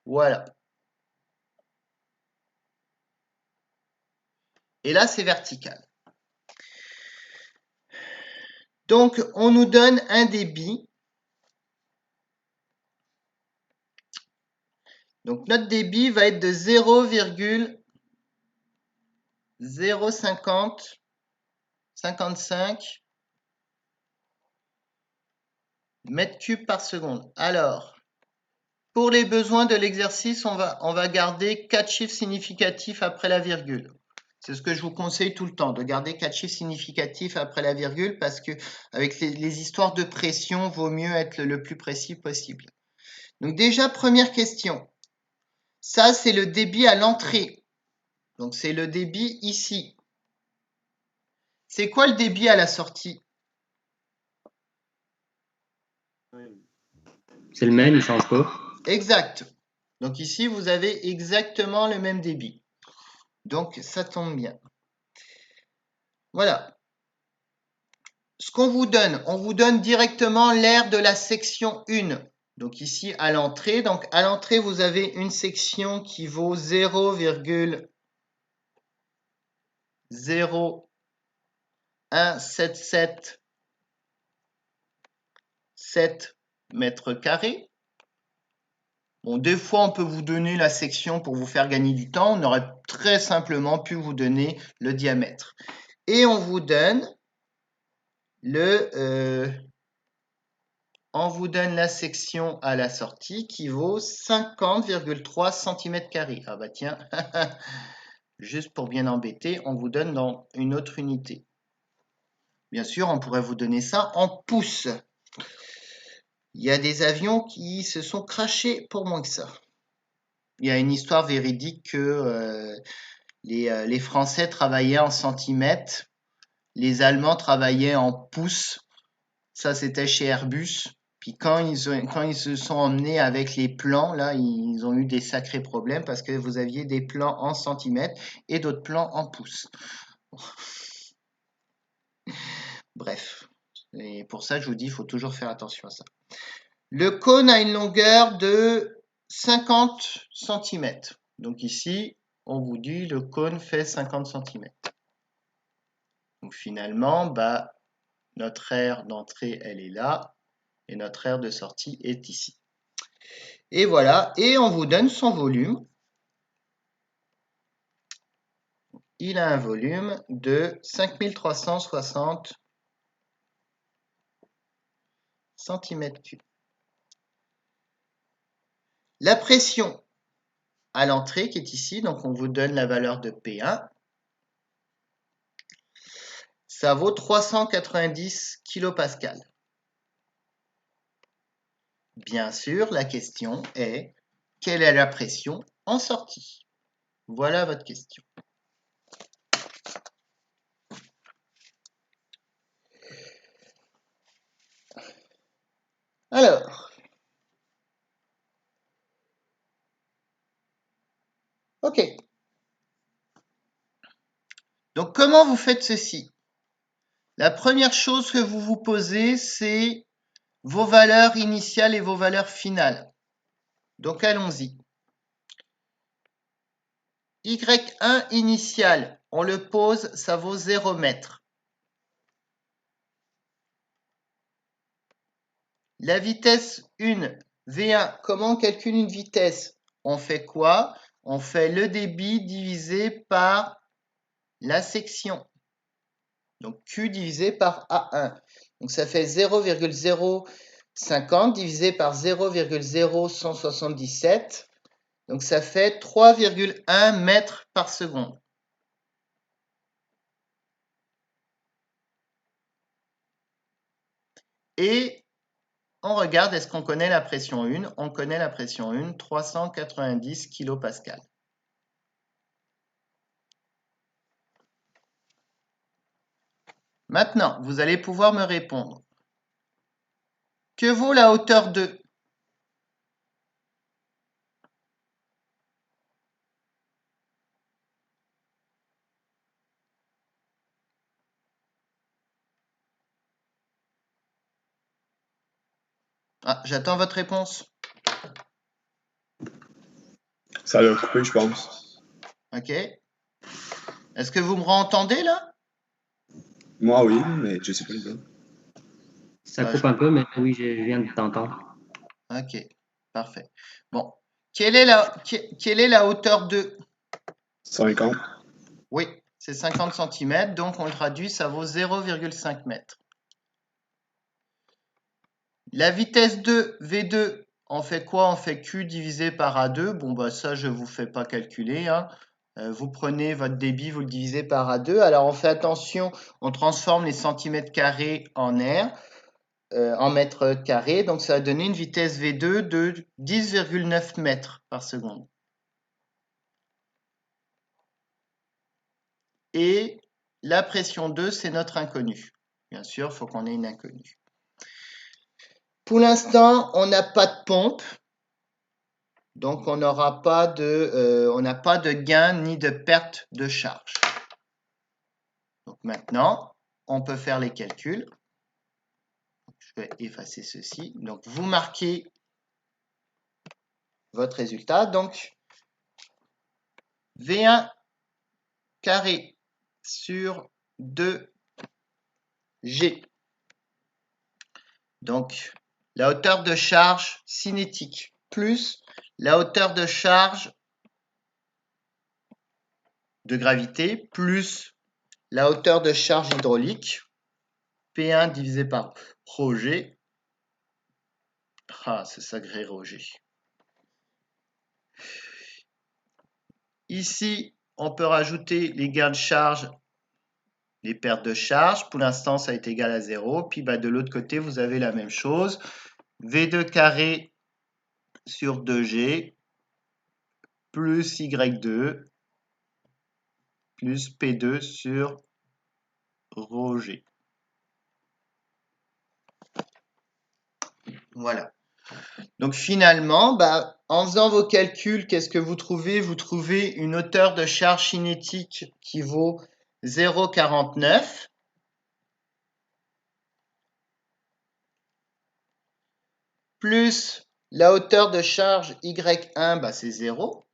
Voilà. Et là, c'est vertical. Donc, on nous donne un débit. Donc, notre débit va être de 0,055 mètres cubes par seconde. Alors, pour les besoins de l'exercice, on va garder 4 chiffres significatifs après la virgule. C'est ce que je vous conseille tout le temps, de garder 4 chiffres significatifs après la virgule parce que avec les histoires de pression, vaut mieux être le plus précis possible. Donc déjà, première question. Ça, c'est le débit à l'entrée. Donc c'est le débit ici. C'est quoi le débit à la sortie? C'est le même, il change pas. Exact. Donc ici, vous avez exactement le même débit. Donc ça tombe bien. Voilà. Ce qu'on vous donne, on vous donne directement l'aire de la section 1. Donc ici à l'entrée. Donc à l'entrée, vous avez une section qui vaut 0,177 mètres carrés. Bon, des fois, on peut vous donner la section pour vous faire gagner du temps. On aurait très simplement pu vous donner le diamètre. Et on vous donne la section à la sortie qui vaut 50,3 cm². Ah bah tiens, juste pour bien embêter, on vous donne dans une autre unité. Bien sûr, on pourrait vous donner ça en pouces. Il y a des avions qui se sont crashés pour moins que ça. Il y a une histoire véridique que les Français travaillaient en centimètres, les Allemands travaillaient en pouces. Ça, c'était chez Airbus. Puis quand ils se sont emmenés avec les plans, là, ils ont eu des sacrés problèmes parce que vous aviez des plans en centimètres et d'autres plans en pouces. Bref. Et pour ça, je vous dis, il faut toujours faire attention à ça. Le cône a une longueur de 50 cm. Donc ici, on vous dit le cône fait 50 cm. Donc finalement, bah, notre aire d'entrée, elle est là. Et notre aire de sortie est ici. Et voilà. Et on vous donne son volume. Il a un volume de 5360 cm3. La pression à l'entrée qui est ici, donc on vous donne la valeur de P1. Ça vaut 390 kPa. Bien sûr, la question est, quelle est la pression en sortie? Voilà votre question. Alors, ok. Donc, comment vous faites ceci? La première chose que vous vous posez, c'est vos valeurs initiales et vos valeurs finales. Donc, allons-y. Y1 initial, on le pose, ça vaut 0 mètres. La vitesse 1, V1, comment on calcule une vitesse? On fait quoi? On fait le débit divisé par la section. Donc Q divisé par A1. Donc ça fait 0,050 divisé par 0,0177. Donc ça fait 3,1 mètres par seconde. Et on regarde, est-ce qu'on connaît la pression 1? On connaît la pression 1, 390 kPa. Maintenant, vous allez pouvoir me répondre. Que vaut la hauteur 2? Ah, j'attends votre réponse. Ça l'a coupé, je pense. Ok. Est-ce que vous me entendez là? Moi, oui, mais je sais pas les autres. Ça Ouais, coupe un peu, mais oui, je viens de t'entendre. Ok, parfait. Bon, quelle est la hauteur 2? 50. Oui, c'est 50 cm, donc on le traduit, ça vaut 0,5 mètres. La vitesse 2, V2, on fait quoi? On fait Q divisé par A2. Bon, bah ça, je ne vous fais pas calculer, hein. Vous prenez votre débit, vous le divisez par A2. Alors, on fait attention, on transforme les centimètres carrés en air, en mètres carrés. Donc, ça va donner une vitesse V2 de 10,9 mètres par seconde. Et la pression 2, c'est notre inconnu. Bien sûr, il faut qu'on ait une inconnue. Pour l'instant, on n'a pas de pompe. Donc, on n'a pas de gain ni de perte de charge. Donc, maintenant, on peut faire les calculs. Je vais effacer ceci. Donc, vous marquez votre résultat. Donc, V1 carré sur 2G. Donc, la hauteur de charge cinétique plus la hauteur de charge de gravité plus la hauteur de charge hydraulique, P1 divisé par ρg. Ah, c'est sacré ρg. Ici, on peut rajouter les gains de charge, les pertes de charge. Pour l'instant, ça est égal à 0. Puis de l'autre côté, vous avez la même chose. V2 carré sur 2G plus Y2 plus P2 sur ρg. Voilà. Donc finalement, en faisant vos calculs, qu'est-ce que vous trouvez? Vous trouvez une hauteur de charge cinétique qui vaut 0,49. Plus la hauteur de charge Y1, c'est 0.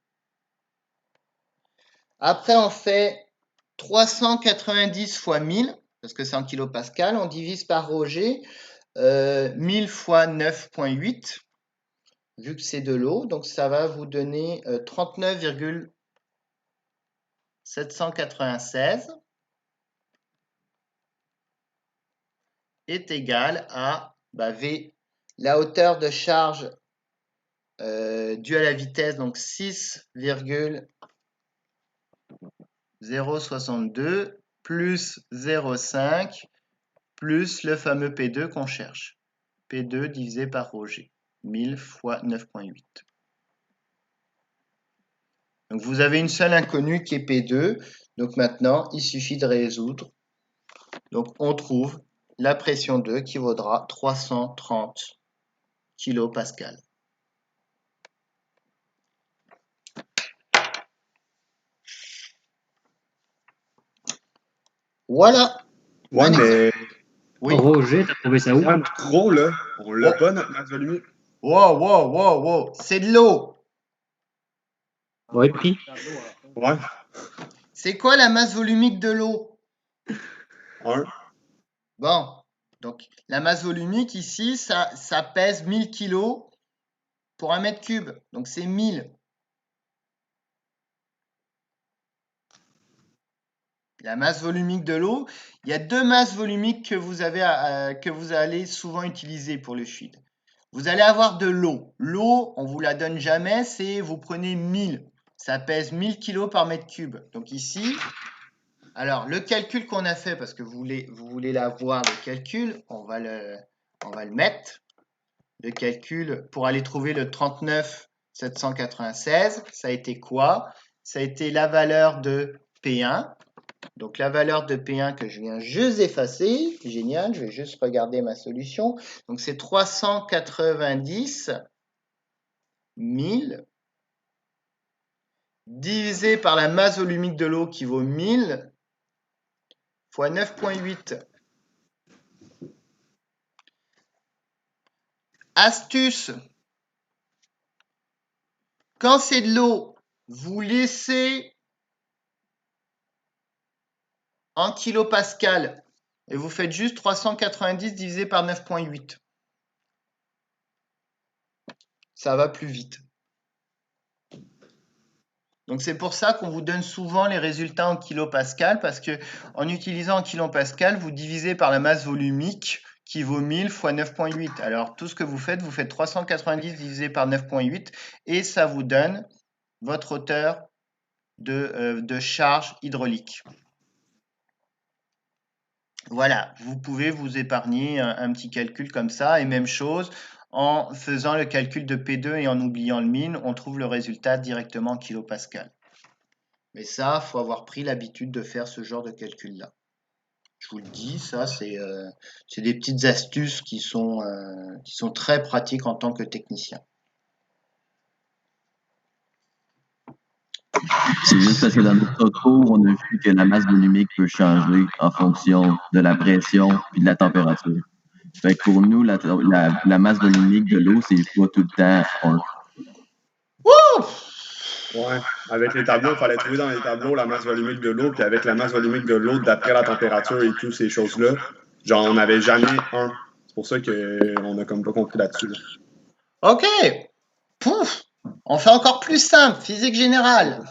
Après, on fait 390 fois 1000, parce que c'est en kilopascal. On divise par ρg. 1000 fois 9,8, vu que c'est de l'eau. Donc, ça va vous donner 39,796 est égal à V, la hauteur de charge due à la vitesse, donc 6,062 plus 0,5 plus le fameux P2 qu'on cherche. P2 divisé par ρg. 1000 fois 9,8. Donc vous avez une seule inconnue qui est P2. Donc maintenant, il suffit de résoudre. Donc on trouve la pression 2 qui vaudra 330 kPa. Voilà. Ouais, mais. Oui. Roger, t'as trouvé ça où? Ouais, mais trop, là. On l'a pas, notre masse volumique. Wow, wow, wow, wow. C'est de l'eau. Ouais, pris. Ouais. C'est quoi la masse volumique de l'eau? 1. Bon. Donc, la masse volumique ici, ça pèse 1000 kg pour 1 mètre cube. Donc, c'est 1000. La masse volumique de l'eau, il y a deux masses volumiques que vous allez souvent utiliser pour le fluide. Vous allez avoir de l'eau. L'eau, on ne vous la donne jamais, c'est vous prenez 1000. Ça pèse 1000 kg par mètre cube. Donc ici, alors le calcul qu'on a fait, parce que vous voulez l'avoir, le calcul, on va le mettre. Le calcul pour aller trouver le 39 796, ça a été quoi? Ça a été la valeur de P1. Donc la valeur de P1 que je viens juste d'effacer, génial, je vais juste regarder ma solution. Donc c'est 390 000 divisé par la masse volumique de l'eau qui vaut 1000 fois 9,8. Astuce, quand c'est de l'eau, vous laissez en kilopascal et vous faites juste 390 divisé par 9,8. Ça va plus vite. Donc c'est pour ça qu'on vous donne souvent les résultats en kilopascal, parce que en utilisant en kilopascal, vous divisez par la masse volumique qui vaut 1000 fois 9,8. Alors tout ce que vous faites 390 divisé par 9,8 et ça vous donne votre hauteur de charge hydraulique. Voilà, vous pouvez vous épargner un petit calcul comme ça, et même chose, en faisant le calcul de P2 et en oubliant le min, on trouve le résultat directement en kilopascal. Mais ça, il faut avoir pris l'habitude de faire ce genre de calcul-là. Je vous le dis, ça, c'est des petites astuces qui sont très pratiques en tant que technicien. C'est juste parce que dans notre cours, on a vu que la masse volumique peut changer en fonction de la pression et de la température. Fait que pour nous, la masse volumique de l'eau, c'est pas tout le temps 1. Ouais. Avec les tableaux, il fallait trouver dans les tableaux la masse volumique de l'eau, puis avec la masse volumique de l'eau d'après la température et toutes ces choses-là, genre, on n'avait jamais 1. C'est pour ça qu'on a comme pas compris là-dessus. Ok. Pouf. On fait encore plus simple, physique générale.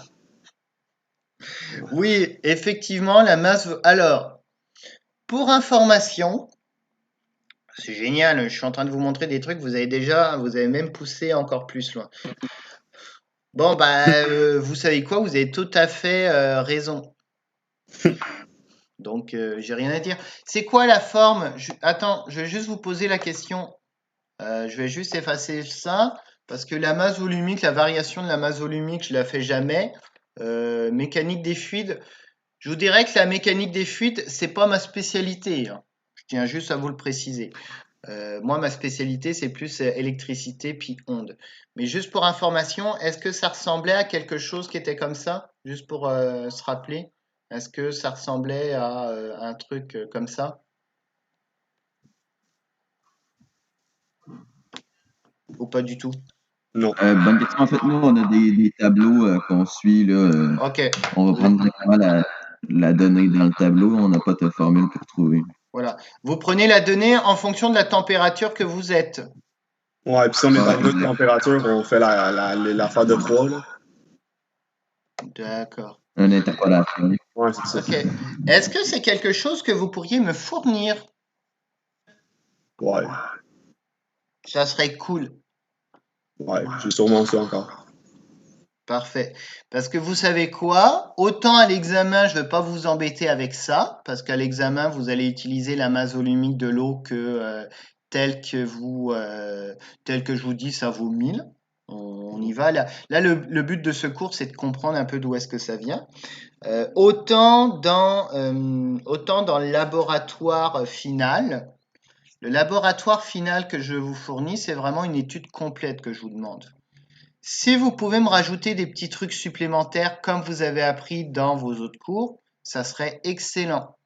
Oui, effectivement, la masse... Alors, pour information, c'est génial, je suis en train de vous montrer des trucs, vous avez même poussé encore plus loin. Bon, bah, vous savez quoi, vous avez tout à fait raison. Donc, j'ai rien à dire. C'est quoi la forme? Attends, je vais juste vous poser la question. Je vais juste effacer ça, parce que la masse volumique, la variation de la masse volumique, je la fais jamais. Mécanique des fluides, je vous dirais que la mécanique des fluides, c'est pas ma spécialité, hein. Je tiens juste à vous le préciser. Moi, ma spécialité, c'est plus électricité puis onde. Mais juste pour information, est-ce que ça ressemblait à quelque chose qui était comme ça? Juste pour se rappeler. Est-ce que ça ressemblait à un truc comme ça? Ou pas du tout? Non. Bonne question. En fait, nous, on a des tableaux qu'on suit. Là, Ok, on va prendre directement la donnée dans le tableau. On n'a pas de formule pour trouver. voilà. Vous prenez la donnée en fonction de la température que vous êtes. Ouais, puis si on est en de température, on fait l'affaire de 3, là. D'accord. Un interpolation. Ouais, c'est ça. Ok. Est-ce que c'est quelque chose que vous pourriez me fournir? Ouais. Ça serait cool. Ouais, j'ai sûrement ça encore. Parfait. Parce que vous savez quoi? Autant à l'examen, je ne vais pas vous embêter avec ça, parce qu'à l'examen, vous allez utiliser la masse volumique de l'eau que tel que je vous dis, ça vaut 1000. On y va. Là, le but de ce cours, c'est de comprendre un peu d'où est-ce que ça vient. Autant dans le laboratoire final. Le laboratoire final que je vous fournis, c'est vraiment une étude complète que je vous demande. Si vous pouvez me rajouter des petits trucs supplémentaires comme vous avez appris dans vos autres cours, ça serait excellent.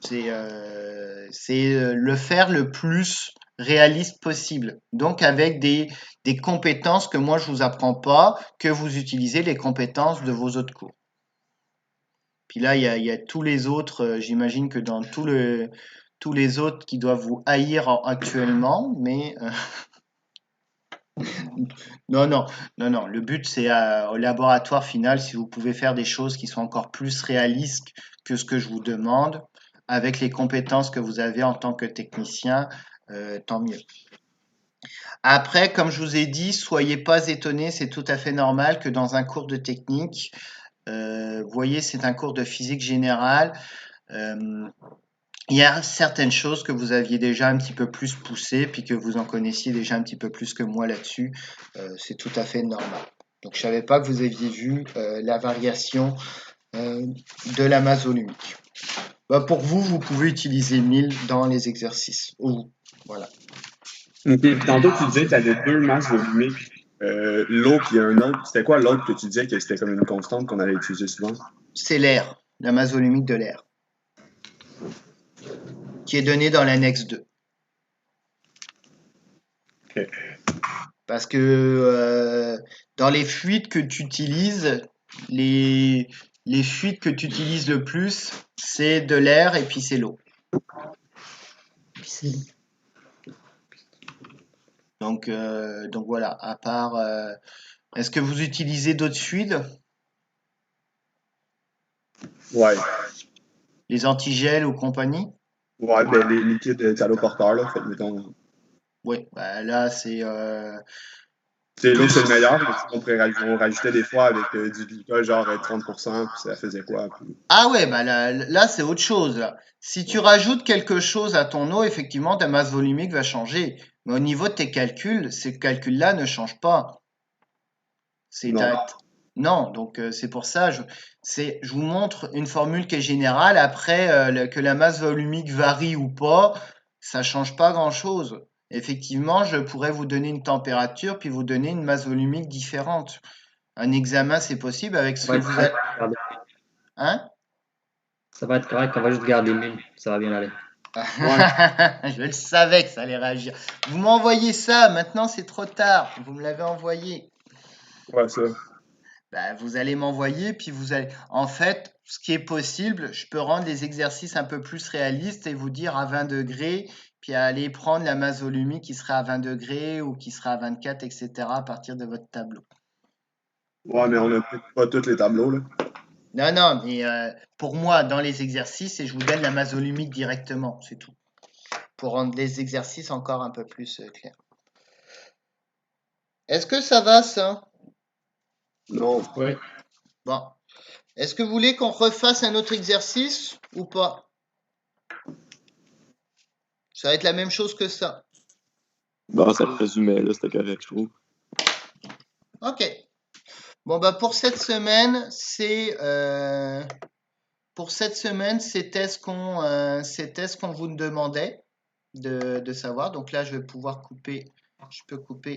C'est le faire le plus réaliste possible. Donc avec des compétences que moi je vous apprends pas, que vous utilisez les compétences de vos autres cours. Puis là, il y a tous les autres, j'imagine que dans tous les autres qui doivent vous haïr actuellement, mais non. Le but, c'est au laboratoire final, si vous pouvez faire des choses qui sont encore plus réalistes que ce que je vous demande, avec les compétences que vous avez en tant que technicien, tant mieux. Après, comme je vous ai dit, soyez pas étonnés, c'est tout à fait normal que dans un cours de technique, vous voyez, c'est un cours de physique générale. Il y a certaines choses que vous aviez déjà un petit peu plus poussées, puis que vous en connaissiez déjà un petit peu plus que moi là-dessus. C'est tout à fait normal. Donc, je savais pas que vous aviez vu la variation de la masse volumique. Bah, pour vous, vous pouvez utiliser 1000 dans les exercices. Voilà. Ok, puis tantôt, tu disais que tu avais deux masses volumiques. L'eau, puis un autre. C'était quoi l'autre que tu disais que c'était comme une constante qu'on allait utiliser souvent? C'est l'air, la masse volumique de l'air, qui est donnée dans l'annexe 2. Ok. Parce que dans les fluides que tu utilises, les fluides que tu utilises le plus, c'est de l'air et puis c'est l'eau. Donc voilà, à part... est-ce que vous utilisez d'autres fluides? Ouais. Les antigels ou compagnie? Ouais, ben les liquides caloporteurs, là. Fait que, mettons. Oui, bah là c'est... C'est l'eau, c'est le meilleur, mais on rajoutait des fois avec du glycol, genre 30%, puis ça faisait quoi? Puis... Ah ouais, bah là c'est autre chose. Là. Si tu rajoutes quelque chose à ton eau, effectivement, ta masse volumique va changer. Mais au niveau de tes calculs, ces calculs-là ne changent pas. Non. Non, donc c'est pour ça, je vous montre une formule qui est générale. Après, que la masse volumique varie ou pas, ça change pas grand-chose. Effectivement, je pourrais vous donner une température, puis vous donner une masse volumique différente. Un examen, c'est possible avec ce Ça va que être vous correct, avez. Hein? ça va être correct, on va juste garder 1000, ça va bien aller. Je le savais que ça allait réagir. Vous m'envoyez ça, maintenant c'est trop tard. Vous me l'avez envoyé. Ouais, ça. Bah, vous allez m'envoyer, puis vous allez. En fait, ce qui est possible, je peux rendre les exercices un peu plus réalistes et vous dire à 20 degrés, puis aller prendre la masse volumique qui sera à 20 degrés ou qui sera à 24, etc. à partir de votre tableau. Ouais, mais on n'a peut-être pas tous les tableaux, là. Non, mais pour moi, dans les exercices, et je vous donne la masse volumique directement, c'est tout. Pour rendre les exercices encore un peu plus clairs. Est-ce que ça va, ça? Non. Oui. Bon. Est-ce que vous voulez qu'on refasse un autre exercice ou pas? Ça va être la même chose que ça. Bon, ça résumait, là, c'était correct, je trouve. Ok. Bon, bah pour cette semaine, c'était ce qu'on vous demandait de savoir. Donc là, je vais pouvoir couper. Je peux couper